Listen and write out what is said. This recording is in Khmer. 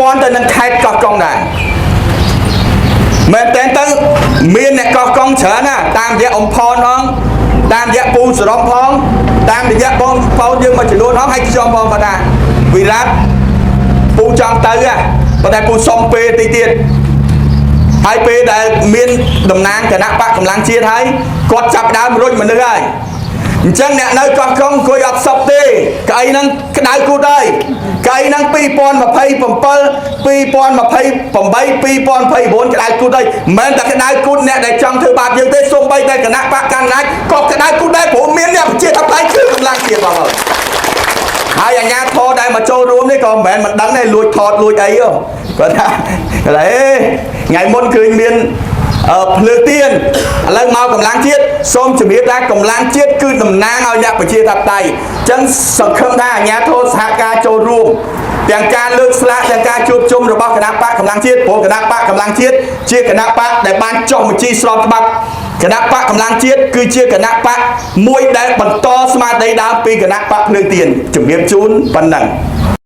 ព័ន្ធទៅនឹងខេត្តកោះកុងដែរមែនតើទៅមានអ្នកកោះកុងច្រើនណាតាមរយៈអ៊ំផនផងតាមរយៈពូសរំផងតាមរយៈបងប្អូនយើងមួយចំនួនផងហើយខ្ញុំផងគាត់ថាវិរៈពូចង់ទៅប៉ុន្តែពូសុំពេលតិចទៀតហើយពេលដែលមានតំណាងគណៈបកកម្លាំងជាតិហើយគាត់ចាប់ដើមរុញមនុស្សហើយអញ្ចឹងអ្នកនៅកោះកុងអង្គុយអត់សពទេកៅអីហ្នឹងក្តៅគូតហើយកៅអីហ្នឹង2027 2028 2029ក្តៅគូតហើយមិនមែនតែក្តៅគូតអ្នកដែលចង់ធ្វើបាបយើងទេសូម្បីតែគណៈបកកណ្ដាលក៏ក្តៅគូតដែរព្រោះមានអ្នកប្រជាធិបតេយ្យគឺកម្លាំងជាតិបងប្អូនហើយអាញាធរដែលមកចូលរួមនេះក៏មិនមែនមិនដឹងដែរលួចថតលួចអីហ៎គាត់ថាថ្ងៃមុនឃើញមានភ្លើទៀនឥឡូវមកកម្លាំងជាតិសូមជម្រាបថាកម្លាំងជាតិគឺតំណាងឲ្យអ្នកប្រជាធិបតេយ្យអញ្ចឹងសង្ឃឹមថាអាជ្ញាធរសហការចូលរួមទាំងការលើកស្លាកទាំងការជួបជុំរបស់គណៈបកកម្លាំងជាតិព្រោះគណៈបកកម្លាំងជាតិជាគណៈបកដែលបានចុះបញ្ជីស្របច្បាប់គណៈបកកម្លាំងជាតិគឺជាគណៈបកមួយដែលបន្តស្មារតីដើមពីគណៈបកភ្លើទៀនជម្រាបជូនប៉ុណ្ណឹង